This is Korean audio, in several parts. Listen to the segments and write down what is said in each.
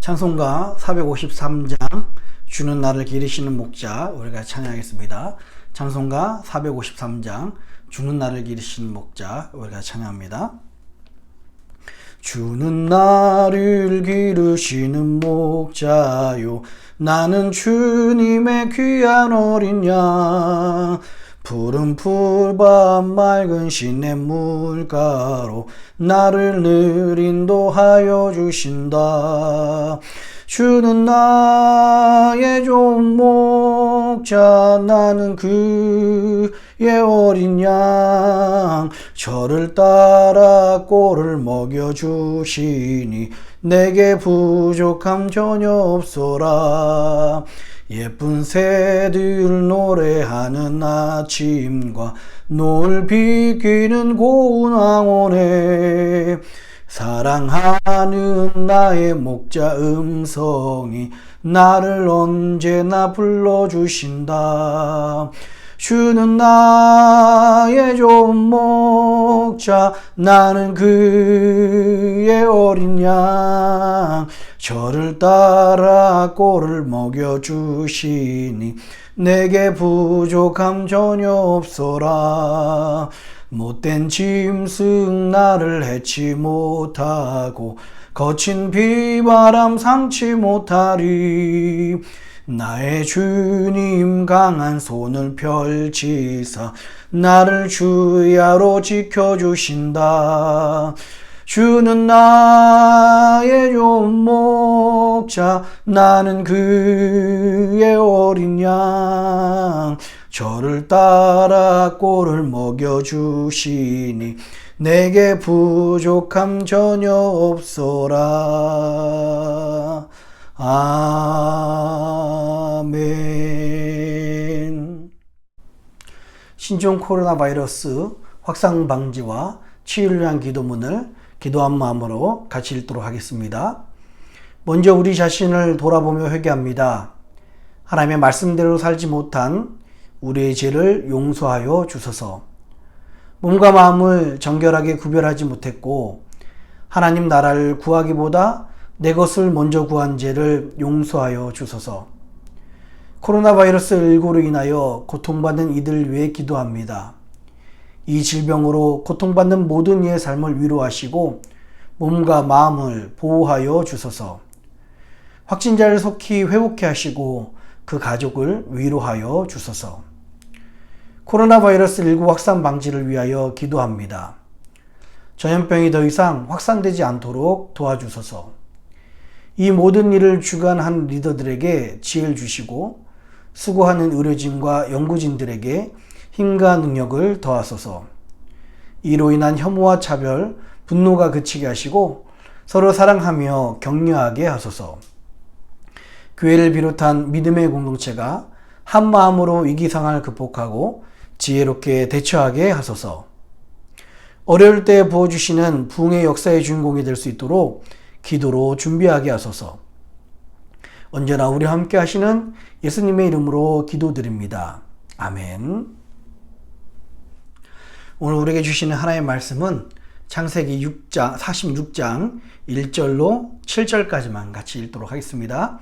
찬송가 453장 주는 나를 기르시는 목자 우리가 찬양하겠습니다. 찬송가 453장 주는 나를 기르시는 목자 우리가 찬양합니다. 주는 나를 기르시는 목자요 나는 주님의 귀한 어린 양 푸른 풀밭 맑은 시냇물가로 나를 늘 인도하여 주신다. 주는 나의 좋은 목자 나는 그의 어린 양 저를 따라 꼴을 먹여주시니 내게 부족함 전혀 없소라. 예쁜 새들 노래하는 아침과 노을 비키는 고운 황혼에 사랑하는 나의 목자 음성이 나를 언제나 불러주신다. 주는 나의 좋은 목자 나는 그의 어린 양 저를 따라 꼴을 먹여주시니 내게 부족함 전혀 없소라. 못된 짐승 나를 해치 못하고 거친 비바람 상치 못하리. 나의 주님 강한 손을 펼치사 나를 주야로 지켜주신다. 주는 나의 좋은 목자 나는 그의 어린 양 저를 따라 꼴을 먹여주시니 내게 부족함 전혀 없소라. 아멘. 신종 코로나 바이러스 확산 방지와 치유를 위한 기도문을 기도한 마음으로 같이 읽도록 하겠습니다. 먼저 우리 자신을 돌아보며 회개합니다. 하나님의 말씀대로 살지 못한 우리의 죄를 용서하여 주소서. 몸과 마음을 정결하게 구별하지 못했고 하나님 나라를 구하기보다 내 것을 먼저 구한 죄를 용서하여 주소서. 코로나 바이러스 19로 인하여 고통받는 이들 위해 기도합니다. 이 질병으로 고통받는 모든 이의 삶을 위로하시고 몸과 마음을 보호하여 주소서. 확진자를 속히 회복케 하시고 그 가족을 위로하여 주소서. 코로나 바이러스 19 확산 방지를 위하여 기도합니다. 전염병이 더 이상 확산되지 않도록 도와주소서. 이 모든 일을 주관한 리더들에게 지혜를 주시고 수고하는 의료진과 연구진들에게 힘과 능력을 더하소서. 이로 인한 혐오와 차별, 분노가 그치게 하시고 서로 사랑하며 격려하게 하소서. 교회를 비롯한 믿음의 공동체가 한 마음으로 위기 상황을 극복하고 지혜롭게 대처하게 하소서. 어려울 때 부어주시는 부흥의 역사의 주인공이 될 수 있도록 기도로 준비하게 하소서. 언제나 우리와 함께 하시는 예수님의 이름으로 기도드립니다. 아멘. 오늘 우리에게 주시는 하나님의 말씀은 창세기 46장 1절로 7절까지만 같이 읽도록 하겠습니다.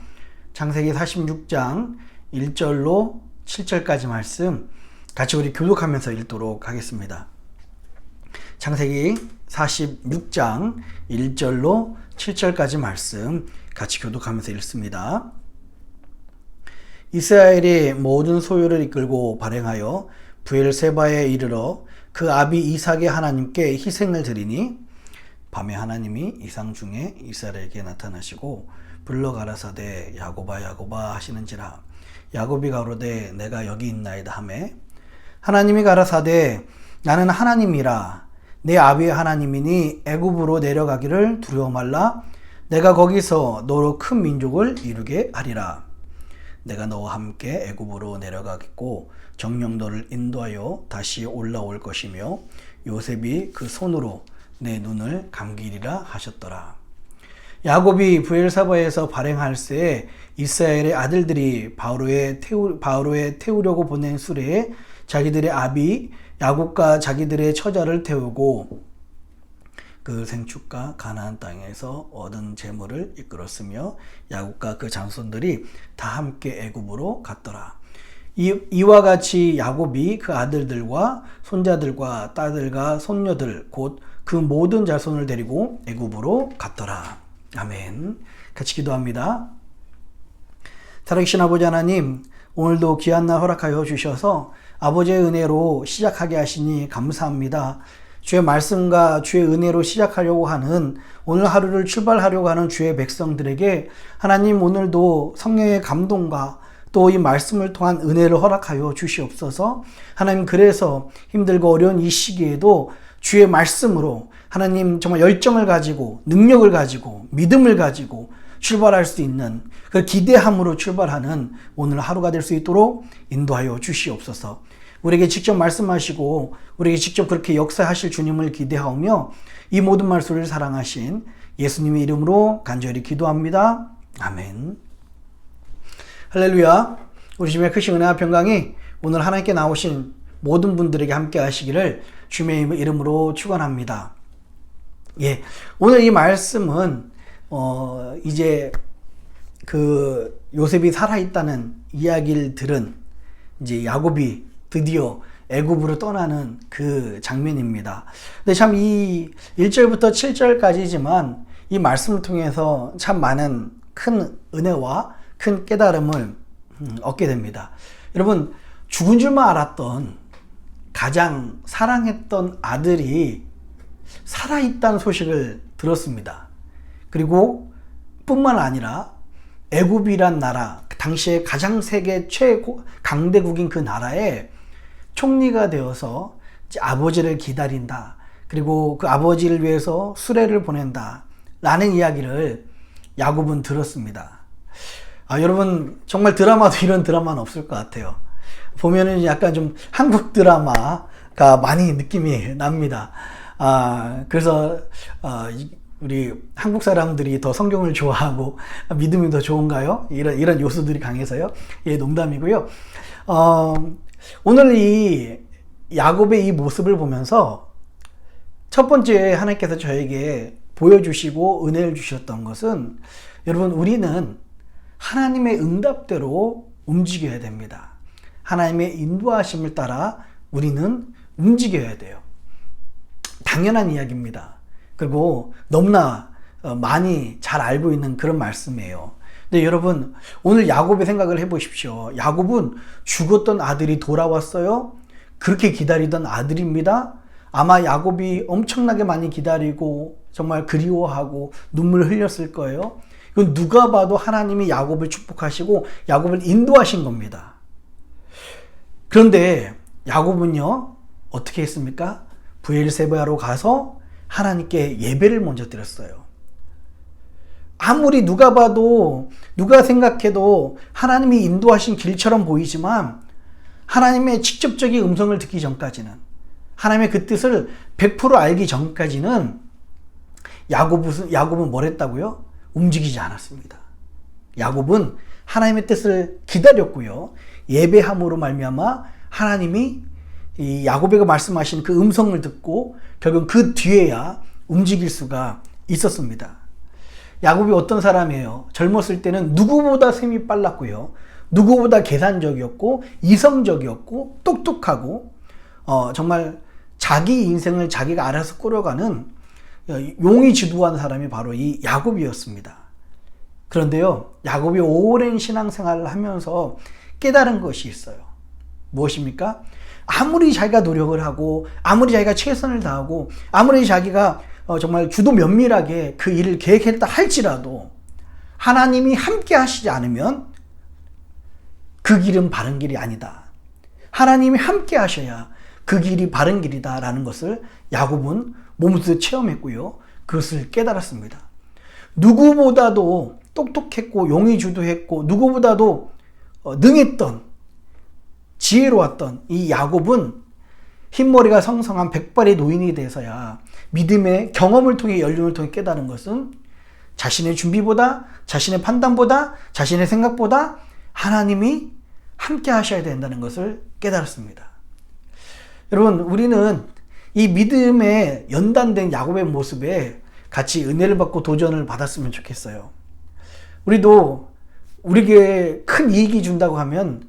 창세기 46장 1절로 7절까지 말씀 같이 우리 교독하면서 읽도록 하겠습니다. 창세기 46장 1절로 7절까지 말씀 같이 교독하면서 읽습니다. 이스라엘이 모든 소유를 이끌고 발행하여 브엘세바에 이르러 그 아비 이삭의 하나님께 희생을 드리니 밤에 하나님이 이상 중에 이스라엘에게 나타나시고 불러 가라사대 야곱아 야곱아 하시는지라. 야곱이 가로되 내가 여기 있나이다 하매 하나님이 가라사대 나는 하나님이라. 내 아비의 하나님이니 애굽으로 내려가기를 두려워 말라. 내가 거기서 너로 큰 민족을 이루게 하리라. 내가 너와 함께 애굽으로 내려가겠고 정녕 너를 인도하여 다시 올라올 것이며 요셉이 그 손으로 내 눈을 감기리라 하셨더라. 야곱이 브엘사바에서 발행할 새에 이스라엘의 아들들이 바로에 태우려고 보낸 수레에 자기들의 아비 야곱과 자기들의 처자를 태우고 그 생축과 가나안 땅에서 얻은 재물을 이끌었으며 야곱과 그 장손들이 다 함께 애굽으로 갔더라. 이와 같이 야곱이 그 아들들과 손자들과 딸들과 손녀들 곧 그 모든 자손을 데리고 애굽으로 갔더라. 아멘. 같이 기도합니다. 살아계신 아버지 하나님, 오늘도 귀한 날 허락하여 주셔서 아버지의 은혜로 시작하게 하시니 감사합니다. 주의 말씀과 주의 은혜로 시작하려고 하는, 오늘 하루를 출발하려고 하는 주의 백성들에게 하나님 오늘도 성령의 감동과 또 이 말씀을 통한 은혜를 허락하여 주시옵소서. 하나님, 그래서 힘들고 어려운 이 시기에도 주의 말씀으로 하나님 정말 열정을 가지고 능력을 가지고 믿음을 가지고 출발할 수 있는 그 기대함으로 출발하는 오늘 하루가 될 수 있도록 인도하여 주시옵소서. 우리에게 직접 말씀하시고 우리에게 직접 그렇게 역사하실 주님을 기대하며 이 모든 말씀을 사랑하신 예수님의 이름으로 간절히 기도합니다. 아멘. 할렐루야. 우리 집에 크신 은혜와 평강이 오늘 하나님께 나오신 모든 분들에게 함께 하시기를 주님의 이름으로 축원합니다. 예, 오늘 이 말씀은 이제 그 요셉이 살아있다는 이야기를 들은 이제 야곱이 드디어 애굽으로 떠나는 그 장면입니다. 근데 참 이 1절부터 7절까지지만 이 말씀을 통해서 참 많은 큰 은혜와 큰 깨달음을 얻게 됩니다. 여러분, 죽은 줄만 알았던 가장 사랑했던 아들이 살아있다는 소식을 들었습니다. 그리고 뿐만 아니라 애굽이란 나라, 당시에 가장 세계 최고 강대국인 그 나라에 총리가 되어서 아버지를 기다린다. 그리고 그 아버지를 위해서 수레를 보낸다. 라는 이야기를 야곱은 들었습니다. 여러분, 정말 드라마도 이런 드라마는 없을 것 같아요. 보면은 약간 좀 한국 드라마가 많이 느낌이 납니다. 그래서 우리 한국 사람들이 더 성경을 좋아하고 믿음이 더 좋은가요? 이런 요소들이 강해서요. 예, 농담이고요. 오늘 이 야곱의 이 모습을 보면서 첫 번째 하나님께서 저에게 보여주시고 은혜를 주셨던 것은, 여러분, 우리는 하나님의 응답대로 움직여야 됩니다. 하나님의 인도하심을 따라 우리는 움직여야 돼요. 당연한 이야기입니다. 그리고 너무나 많이 잘 알고 있는 그런 말씀이에요. 근데 여러분, 오늘 야곱의 생각을 해보십시오. 야곱은 죽었던 아들이 돌아왔어요. 그렇게 기다리던 아들입니다. 아마 야곱이 엄청나게 많이 기다리고 정말 그리워하고 눈물 흘렸을 거예요. 이건 누가 봐도 하나님이 야곱을 축복하시고 야곱을 인도하신 겁니다. 그런데 야곱은요, 어떻게 했습니까? 브엘세바로 가서 하나님께 예배를 먼저 드렸어요. 아무리 누가 봐도, 누가 생각해도 하나님이 인도하신 길처럼 보이지만 하나님의 직접적인 음성을 듣기 전까지는, 하나님의 그 뜻을 100% 알기 전까지는 야곱은 뭘 했다고요? 움직이지 않았습니다. 야곱은 하나님의 뜻을 기다렸고요. 예배함으로 말미암아 하나님이 이 야곱에게 말씀하신 그 음성을 듣고 결국 그 뒤에야 움직일 수가 있었습니다. 야곱이 어떤 사람이에요? 젊었을 때는 누구보다 셈이 빨랐고요. 누구보다 계산적이었고 이성적이었고 똑똑하고 정말 자기 인생을 자기가 알아서 꾸려가는 용이 지도한 사람이 바로 이 야곱이었습니다. 그런데요, 야곱이 오랜 신앙생활을 하면서 깨달은 것이 있어요. 무엇입니까? 아무리 자기가 노력을 하고 아무리 자기가 최선을 다하고 아무리 자기가 정말 주도 면밀하게 그 일을 계획했다 할지라도 하나님이 함께 하시지 않으면 그 길은 바른 길이 아니다. 하나님이 함께 하셔야 그 길이 바른 길이다 라는 것을 야곱은 몸소 체험했고요. 그것을 깨달았습니다. 누구보다도 똑똑했고 용이 주도했고 누구보다도 능했던, 지혜로웠던 이 야곱은 흰머리가 성성한 백발의 노인이 돼서야 믿음의 경험을 통해, 연륜을 통해 깨달은 것은 자신의 준비보다, 자신의 판단보다, 자신의 생각보다 하나님이 함께 하셔야 된다는 것을 깨달았습니다. 여러분, 우리는 이 믿음에 연단된 야곱의 모습에 같이 은혜를 받고 도전을 받았으면 좋겠어요. 우리도 우리에게 큰 이익이 준다고 하면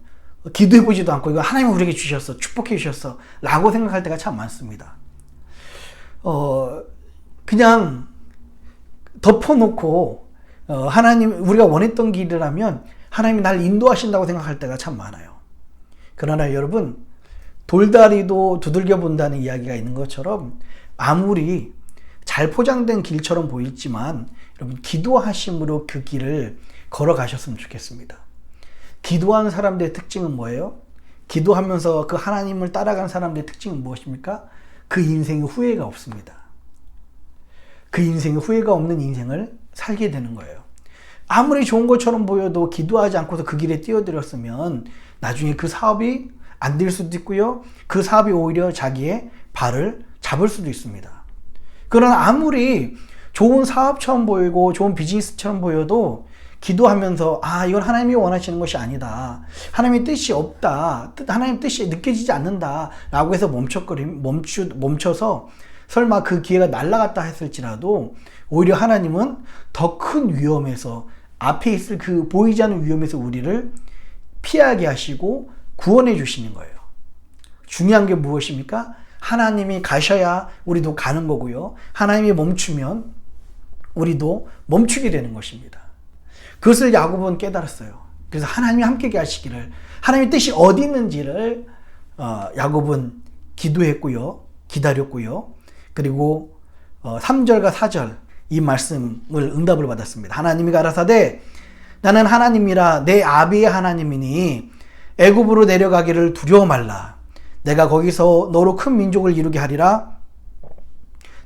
기도해보지도 않고 이거 하나님이 우리에게 주셨어, 축복해 주셨어 라고 생각할 때가 참 많습니다. 그냥 덮어놓고 하나님, 우리가 원했던 길이라면 하나님이 날 인도하신다고 생각할 때가 참 많아요. 그러나 여러분, 돌다리도 두들겨 본다는 이야기가 있는 것처럼 아무리 잘 포장된 길처럼 보이지만 여러분, 기도하심으로 그 길을 걸어가셨으면 좋겠습니다. 기도하는 사람들의 특징은 뭐예요? 기도하면서 그 하나님을 따라간 사람들의 특징은 무엇입니까? 그 인생에 후회가 없습니다. 그 인생에 후회가 없는 인생을 살게 되는 거예요. 아무리 좋은 것처럼 보여도 기도하지 않고서 그 길에 뛰어들었으면 나중에 그 사업이 안 될 수도 있고요. 그 사업이 오히려 자기의 발을 잡을 수도 있습니다. 그러나 아무리 좋은 사업처럼 보이고 좋은 비즈니스처럼 보여도 기도하면서 이건 하나님이 원하시는 것이 아니다, 하나님의 뜻이 없다, 하나님의 뜻이 느껴지지 않는다 라고 해서 멈춰서 설마 그 기회가 날아갔다 했을지라도 오히려 하나님은 더 큰 위험에서, 앞에 있을 그 보이지 않는 위험에서 우리를 피하게 하시고 구원해 주시는 거예요. 중요한 게 무엇입니까? 하나님이 가셔야 우리도 가는 거고요. 하나님이 멈추면 우리도 멈추게 되는 것입니다. 그것을 야곱은 깨달았어요. 그래서 하나님이 함께 하시기를, 하나님의 뜻이 어디 있는지를 야곱은 기도했고요. 기다렸고요. 그리고 3절과 4절 이 말씀을 응답을 받았습니다. 하나님이 가라사대 나는 하나님이라 내 아비의 하나님이니 애굽으로 내려가기를 두려워 말라. 내가 거기서 너로 큰 민족을 이루게 하리라.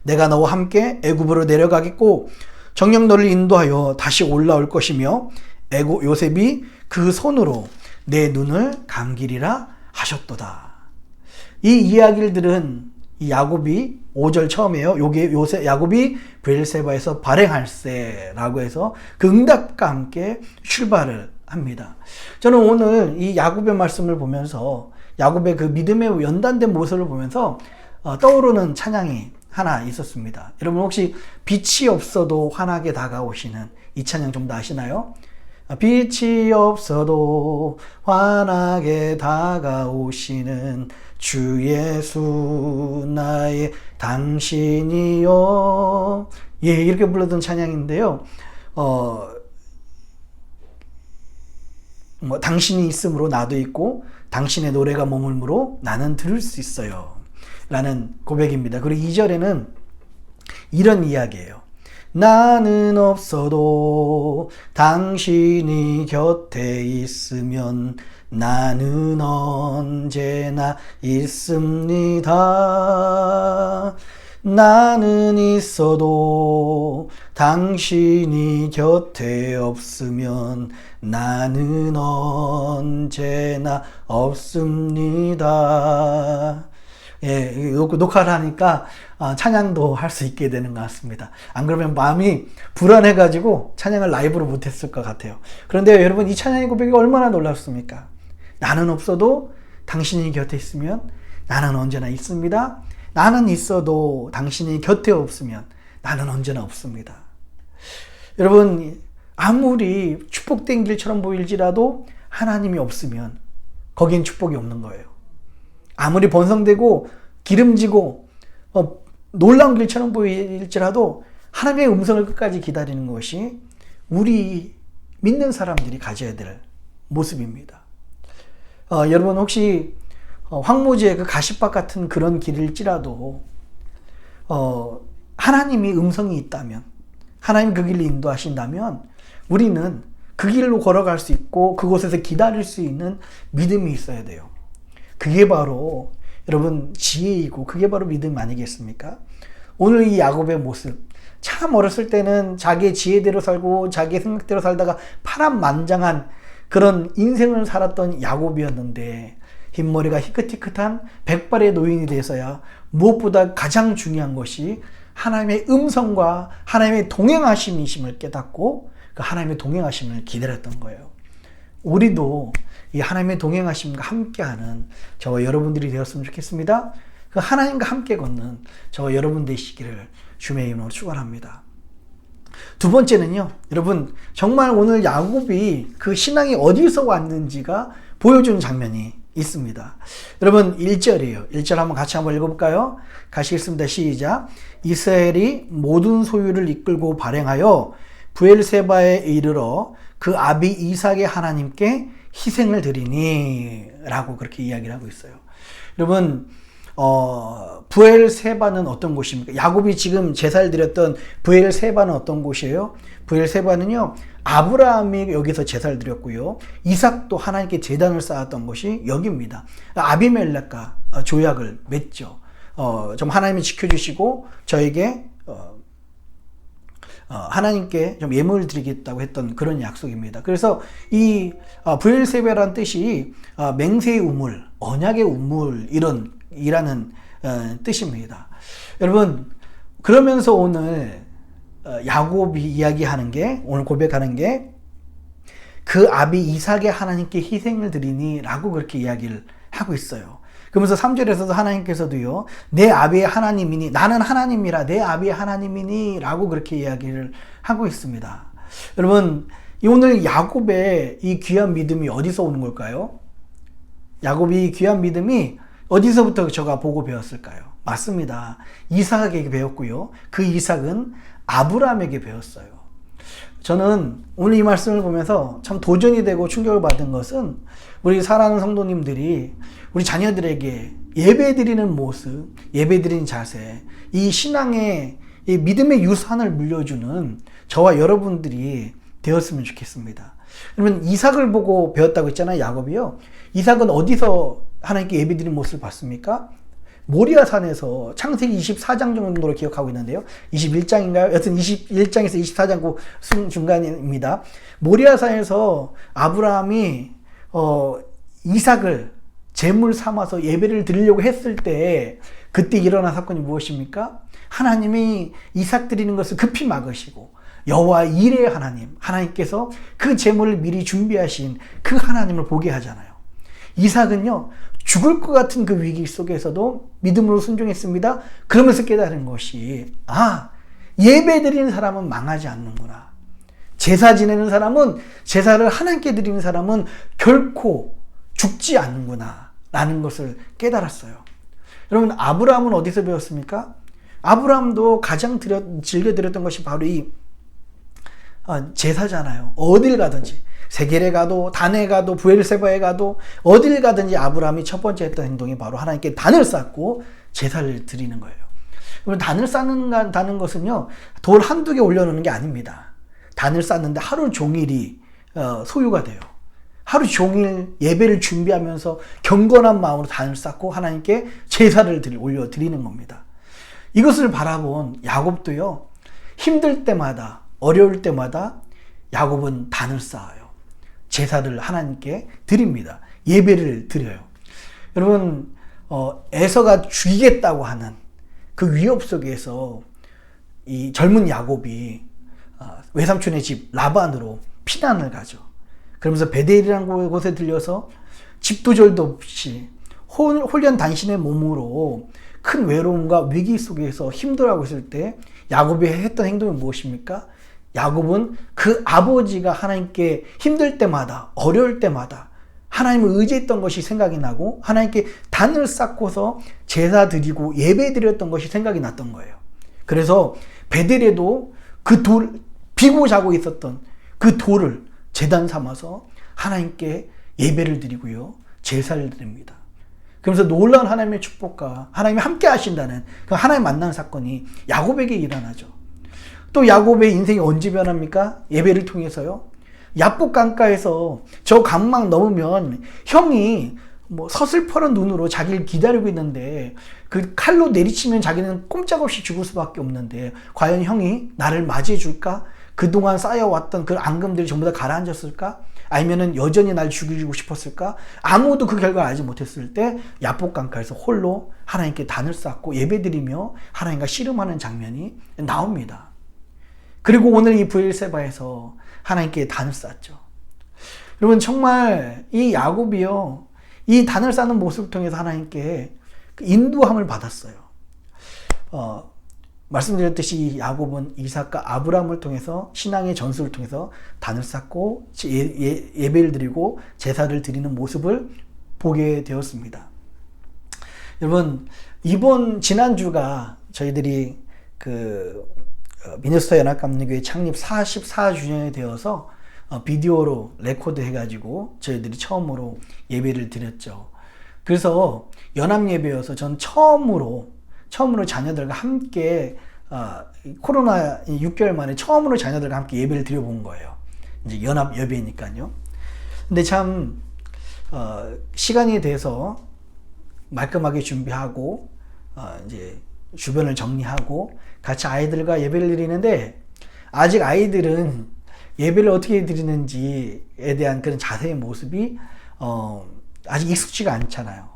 내가 너와 함께 애굽으로 내려가겠고 정녕 너를 인도하여 다시 올라올 것이며 요셉이 그 손으로 내 눈을 감기리라 하셨도다. 이 이야기를 들은 이 야곱이 5절 처음에요. 야곱이 브엘세바에서 발행할세라고 해서 그 응답과 함께 출발을 합니다. 저는 오늘 이 야곱의 말씀을 보면서 야곱의 그 믿음에 연단된 모습을 보면서 떠오르는 찬양이 하나 있었습니다. 여러분 혹시 빛이 없어도 환하게 다가오시는 이 찬양 좀 더 아시나요? 빛이 없어도 환하게 다가오시는 주 예수 나의 당신이요. 이렇게 불렀던 찬양인데요. 당신이 있으므로 나도 있고 당신의 노래가 머물므로 나는 들을 수 있어요 라는 고백입니다. 그리고 2절에는 이런 이야기예요. 나는 없어도 당신이 곁에 있으면 나는 언제나 있습니다. 나는 있어도 당신이 곁에 없으면 나는 언제나 없습니다. 녹화를 하니까 찬양도 할 수 있게 되는 것 같습니다. 안 그러면 마음이 불안해가지고 찬양을 라이브로 못했을 것 같아요. 그런데 여러분, 이 찬양의 고백이 얼마나 놀랍습니까? 나는 없어도 당신이 곁에 있으면 나는 언제나 있습니다. 나는 있어도 당신이 곁에 없으면 나는 언제나 없습니다. 여러분, 아무리 축복된 길처럼 보일지라도 하나님이 없으면 거긴 축복이 없는 거예요. 아무리 번성되고 기름지고 놀라운 길처럼 보일지라도 하나님의 음성을 끝까지 기다리는 것이 우리 믿는 사람들이 가져야 될 모습입니다. 여러분 혹시 황무지의 그 가시밭 같은 그런 길일지라도 하나님이 음성이 있다면, 하나님 그 길을 인도하신다면 우리는 그 길로 걸어갈 수 있고 그곳에서 기다릴 수 있는 믿음이 있어야 돼요. 그게 바로 여러분 지혜이고 그게 바로 믿음 아니겠습니까? 오늘 이 야곱의 모습, 참 어렸을 때는 자기의 지혜대로 살고 자기의 생각대로 살다가 파란만장한 그런 인생을 살았던 야곱이었는데 흰머리가 희끗희끗한 백발의 노인이 돼서야 무엇보다 가장 중요한 것이 하나님의 음성과 하나님의 동행하심이심을 깨닫고 그 하나님의 동행하심을 기다렸던 거예요. 우리도 이 하나님의 동행하심과 함께하는 저와 여러분들이 되었으면 좋겠습니다. 그 하나님과 함께 걷는 저 여러분 되시기를 주님의 이름으로 축원합니다. 두 번째는요, 여러분 정말 오늘 야곱이 그 신앙이 어디서 왔는지가 보여주는 장면이 있습니다. 여러분 1절이에요. 1절 한번 같이 한번 읽어볼까요? 가시겠습니다. 시작. 이스라엘이 모든 소유를 이끌고 발행하여 브엘세바에 이르러 그 아비 이삭의 하나님께 희생을 드리니 라고 그렇게 이야기를 하고 있어요. 여러분 브엘세바는 어떤 곳입니까? 야곱이 지금 제사를 드렸던 브엘세바는 어떤 곳이에요? 브엘세바는요, 아브라함이 여기서 제사를 드렸고요, 이삭도 하나님께 제단을 쌓았던 곳이 여기입니다. 아비멜렉과 조약을 맺죠. 좀 하나님이 지켜주시고 저에게 하나님께 좀 예물을 드리겠다고 했던 그런 약속입니다. 그래서 이 브엘세바라는 뜻이 맹세의 우물, 언약의 우물 이라는 뜻입니다. 여러분 그러면서 오늘 야곱이 이야기하는 게, 오늘 고백하는 게 그 아비 이삭의 하나님께 희생을 드리니 라고 그렇게 이야기를 하고 있어요. 그러면서 3절에서도 하나님께서도요, 내 아비의 하나님이니, 나는 하나님이라 내 아비의 하나님이니 라고 그렇게 이야기를 하고 있습니다. 여러분 오늘 야곱의 이 귀한 믿음이 어디서 오는 걸까요? 야곱이 귀한 믿음이 어디서부터 저가 보고 배웠을까요? 맞습니다. 이삭에게 배웠고요, 그 이삭은 아브라함에게 배웠어요. 저는 오늘 이 말씀을 보면서 참 도전이 되고 충격을 받은 것은, 우리 사랑하는 성도님들이 우리 자녀들에게 예배드리는 모습, 예배드리는 자세, 이 신앙의 이 믿음의 유산을 물려주는 저와 여러분들이 되었으면 좋겠습니다. 그러면 이삭을 보고 배웠다고 했잖아요, 야곱이요. 이삭은 어디서 하나님께 예배드리는 모습을 봤습니까? 모리아산에서, 창세기 24장 정도로 기억하고 있는데요, 21장인가요? 여튼 21장에서 24장 그 중간입니다. 모리아산에서 아브라함이 이삭을 제물 삼아서 예배를 드리려고 했을 때 그때 일어난 사건이 무엇입니까? 하나님이 이삭 드리는 것을 급히 막으시고, 여호와 이레의 하나님께서 그 제물을 미리 준비하신 그 하나님을 보게 하잖아요. 이삭은요, 죽을 것 같은 그 위기 속에서도 믿음으로 순종했습니다. 그러면서 깨달은 것이, 예배 드리는 사람은 망하지 않는구나. 제사 지내는 사람은, 제사를 하나님께 드리는 사람은 결코 죽지 않는구나 라는 것을 깨달았어요. 여러분 아브라함은 어디서 배웠습니까? 아브라함도 가장 즐겨 드렸던 것이 바로 이 제사잖아요. 어딜 가든지, 세겔에 가도, 단에 가도, 브엘세바에 가도, 어딜 가든지 아브라함이 첫 번째 했던 행동이 바로 하나님께 단을 쌓고 제사를 드리는 거예요. 그럼 단을 쌓는다는 것은요, 돌 한두 개 올려놓는 게 아닙니다. 단을 쌓는데 하루 종일이 소요가 돼요. 하루 종일 예배를 준비하면서 경건한 마음으로 단을 쌓고 하나님께 제사를 올려드리는 겁니다. 이것을 바라본 야곱도요, 힘들 때마다, 어려울 때마다 야곱은 단을 쌓아요. 제사를 하나님께 드립니다. 예배를 드려요. 여러분 에서가 죽이겠다고 하는 그 위협 속에서 이 젊은 야곱이 외삼촌의 집 라반으로 피난을 가죠. 그러면서 베델이라는 곳에 들려서 집도 절도 없이 홀연단신의 몸으로 큰 외로움과 위기 속에서 힘들어하고 있을 때 야곱이 했던 행동이 무엇입니까? 야곱은 그 아버지가 하나님께 힘들 때마다, 어려울 때마다 하나님을 의지했던 것이 생각이 나고, 하나님께 단을 쌓고서 제사 드리고 예배 드렸던 것이 생각이 났던 거예요. 그래서 베델에도 그 비고 자고 있었던 그 돌을 제단 삼아서 하나님께 예배를 드리고요, 제사를 드립니다. 그러면서 놀라운 하나님의 축복과 하나님이 함께 하신다는 그 하나님 만나는 사건이 야곱에게 일어나죠. 또 야곱의 인생이 언제 변합니까? 예배를 통해서요. 야복 강가에서 저 강막 넘으면 형이 서슬퍼런 눈으로 자기를 기다리고 있는데, 그 칼로 내리치면 자기는 꼼짝없이 죽을 수밖에 없는데, 과연 형이 나를 맞이해 줄까? 그동안 쌓여왔던 그 앙금들이 전부 다 가라앉았을까? 아니면은 여전히 날 죽이고 싶었을까? 아무도 그 결과를 알지 못했을 때 야복 강가에서 홀로 하나님께 단을 쌓고 예배드리며 하나님과 씨름하는 장면이 나옵니다. 그리고 오늘 이 브엘세바에서 하나님께 단을 쌓았죠. 여러분 정말 이 야곱이요, 이 단을 쌓는 모습을 통해서 하나님께 그 인도함을 받았어요. 말씀드렸듯이 야곱은 이삭과 아브라함을 통해서 신앙의 전수를 통해서 단을 쌓고 예배를 드리고 제사를 드리는 모습을 보게 되었습니다. 여러분, 지난주가 저희들이 미네소타 연합감리교회 창립 44주년이 되어서 비디오로 레코드 해가지고 저희들이 처음으로 예배를 드렸죠. 그래서 연합 예배여서 전 처음으로 자녀들과 함께 코로나 6개월 만에 처음으로 자녀들과 함께 예배를 드려본 거예요. 이제 연합 예배니까요. 근데 참 시간이 돼서 말끔하게 준비하고 이제 주변을 정리하고 같이 아이들과 예배를 드리는데, 아직 아이들은 예배를 어떻게 드리는지에 대한 그런 자세의 모습이 아직 익숙지가 않잖아요.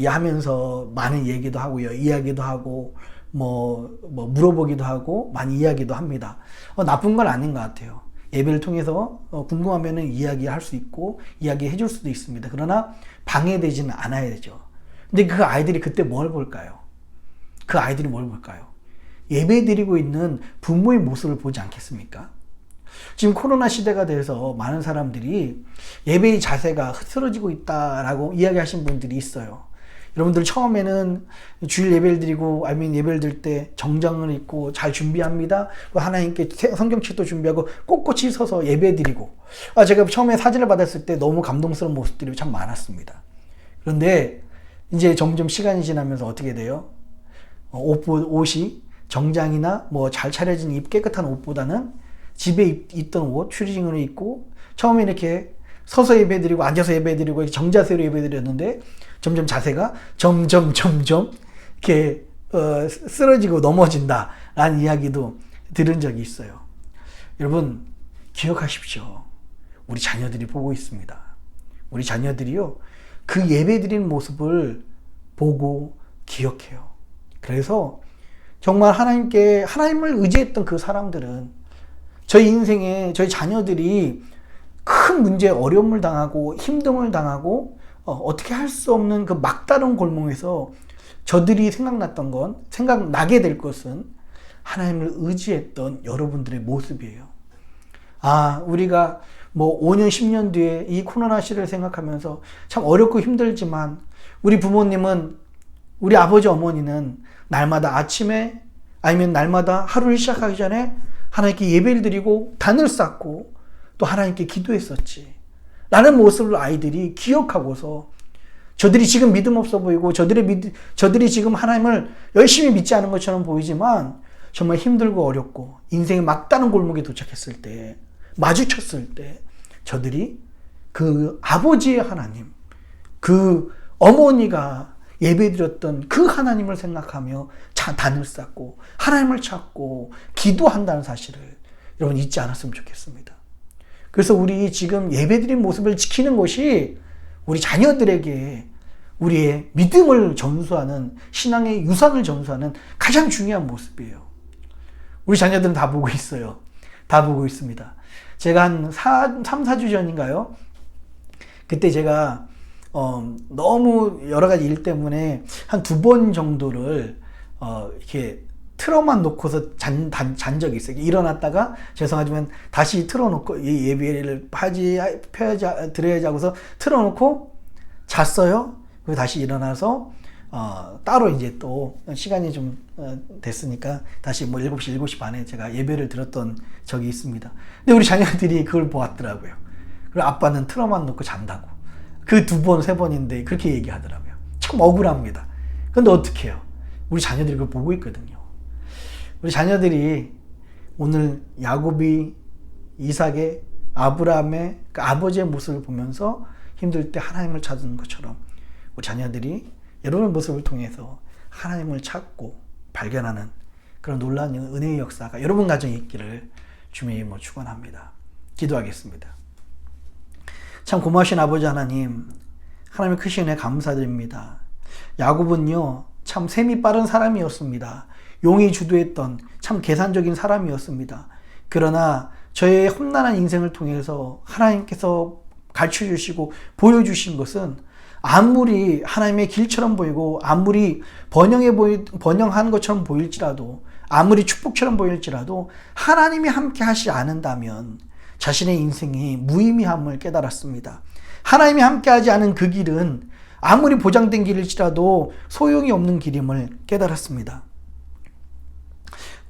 하면서 많은 얘기도 하고요, 이야기도 하고 물어보기도 하고 많이 이야기도 합니다. 나쁜 건 아닌 것 같아요. 예배를 통해서 궁금하면은 이야기할 수 있고 이야기해 줄 수도 있습니다. 그러나 방해되지는 않아야 되죠. 근데 그 아이들이 그때 뭘 볼까요? 그 아이들이 뭘 볼까요? 예배 드리고 있는 부모의 모습을 보지 않겠습니까? 지금 코로나 시대가 돼서 많은 사람들이 예배의 자세가 흐트러지고 있다라고 이야기하신 분들이 있어요. 여러분들 처음에는 주일 예배를 드리고 아니면 예배를 드릴 때 정장을 입고 잘 준비합니다. 하나님께 성경책도 준비하고 꼿꼿이 서서 예배 드리고, 제가 처음에 사진을 받았을 때 너무 감동스러운 모습들이 참 많았습니다. 그런데 이제 점점 시간이 지나면서 어떻게 돼요? 옷이 정장이나 잘 차려진 깨끗한 옷보다는 집에 입던 옷, 추리닝으로 입고, 처음에 이렇게 서서 예배드리고 앉아서 예배드리고 정자세로 예배드렸는데 점점 자세가 점점 이렇게 쓰러지고 넘어진다라는 이야기도 들은 적이 있어요. 여러분, 기억하십시오. 우리 자녀들이 보고 있습니다. 우리 자녀들이요, 그 예배드리는 모습을 보고 기억해요. 그래서 정말 하나님을 의지했던 그 사람들은 저희 인생에 저희 자녀들이 큰 문제, 어려움을 당하고 힘듦을 당하고 어떻게 할 수 없는 그 막다른 골목에서 저들이 생각나게 될 것은 하나님을 의지했던 여러분들의 모습이에요. 우리가 5년, 10년 뒤에 이 코로나 시대를 생각하면서 참 어렵고 힘들지만 우리 부모님은, 우리 아버지, 어머니는 날마다 아침에 아니면 날마다 하루를 시작하기 전에 하나님께 예배를 드리고 단을 쌓고 또 하나님께 기도했었지 라는 모습을 아이들이 기억하고서, 저들이 지금 믿음 없어 보이고 저들이 지금 하나님을 열심히 믿지 않은 것처럼 보이지만 정말 힘들고 어렵고 인생의 막다른 골목에 도착했을 때, 마주쳤을 때 저들이 그 아버지의 하나님, 그 어머니가 예배드렸던 그 하나님을 생각하며 단을 쌓고 하나님을 찾고 기도한다는 사실을 여러분 잊지 않았으면 좋겠습니다. 그래서 우리 지금 예배드린 모습을 지키는 것이 우리 자녀들에게 우리의 믿음을 전수하는, 신앙의 유산을 전수하는 가장 중요한 모습이에요. 우리 자녀들은 다 보고 있어요. 다 보고 있습니다. 제가 한 3, 4주 전인가요? 그때 제가 너무 여러 가지 일 때문에 한 2번 정도를 이렇게 틀어만 놓고서 잔 적이 있어요. 일어났다가 죄송하지만 다시 틀어놓고 이 예배를 드려야지 하고서 틀어놓고 잤어요. 그리고 다시 일어나서 따로 이제 또 시간이 좀 됐으니까 다시 7시, 7시 반에 제가 예배를 드렸던 적이 있습니다. 근데 우리 자녀들이 그걸 보았더라고요. 그리고 아빠는 틀어만 놓고 잔다고. 그 2번, 3번인데 그렇게 얘기하더라고요. 참 억울합니다. 근데 어떻게 해요? 우리 자녀들이 그걸 보고 있거든요. 우리 자녀들이 오늘 야곱이 이삭의, 아브라함의 그 아버지의 모습을 보면서 힘들 때 하나님을 찾는 것처럼 우리 자녀들이 여러분의 모습을 통해서 하나님을 찾고 발견하는 그런 놀라운 은혜의 역사가 여러분 가정에 있기를 주님의 이름으로 축원합니다. 기도하겠습니다. 참 고마우신 아버지 하나님, 하나님의 크신 은혜 감사드립니다. 야곱은요, 참 셈이 빠른 사람이었습니다. 용이 주도했던 참 계산적인 사람이었습니다. 그러나 저의 험난한 인생을 통해서 하나님께서 가르쳐 주시고 보여주신 것은 아무리 하나님의 길처럼 보이고 아무리 번영한 것처럼 보일지라도 아무리 축복처럼 보일지라도 하나님이 함께 하시지 않는다면 자신의 인생이 무의미함을 깨달았습니다. 하나님이 함께하지 않은 그 길은 아무리 보장된 길일지라도 소용이 없는 길임을 깨달았습니다.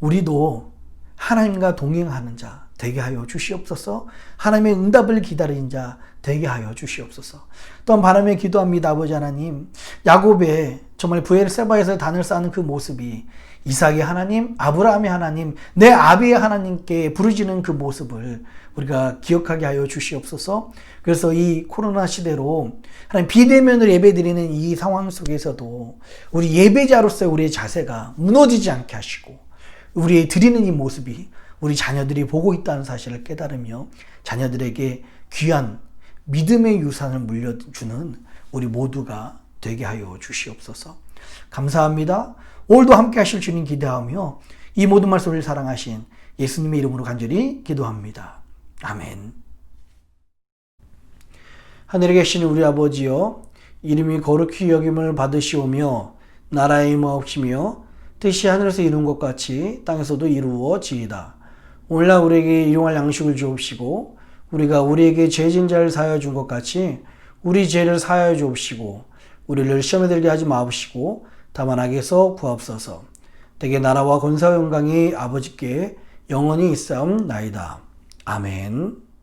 우리도 하나님과 동행하는 자 되게 하여 주시옵소서. 하나님의 응답을 기다리는 자 되게 하여 주시옵소서. 또한 바라며 기도합니다. 아버지 하나님, 야곱의 정말 브엘세바에서 단을 쌓는 그 모습이 이삭의 하나님, 아브라함의 하나님, 내 아비의 하나님께 부르짖는 그 모습을 우리가 기억하게 하여 주시옵소서. 그래서 이 코로나 시대로 하나님 비대면으로 예배드리는 이 상황 속에서도 우리 예배자로서의 우리의 자세가 무너지지 않게 하시고 우리 드리는 이 모습이 우리 자녀들이 보고 있다는 사실을 깨달으며 자녀들에게 귀한 믿음의 유산을 물려주는 우리 모두가 되게 하여 주시옵소서. 감사합니다. 오늘도 함께 하실 주님 기대하며 이 모든 말씀을 사랑하신 예수님의 이름으로 간절히 기도합니다. 아멘. 하늘에 계신 우리 아버지여, 이름이 거룩히 여김을 받으시오며 나라의 임하옵시며 뜻이 하늘에서 이룬 것 같이 땅에서도 이루어지이다. 오늘날 우리에게 일용할 양식을 주옵시고 우리가 우리에게 죄진 자를 사하여 준 것 같이 우리 죄를 사하여 주옵시고 우리를 시험에 들게 하지 마옵시고 다만 악에서 구하옵소서. 대개 나라와 권세와 영광이 아버지께 영원히 있사옵나이다. 아멘.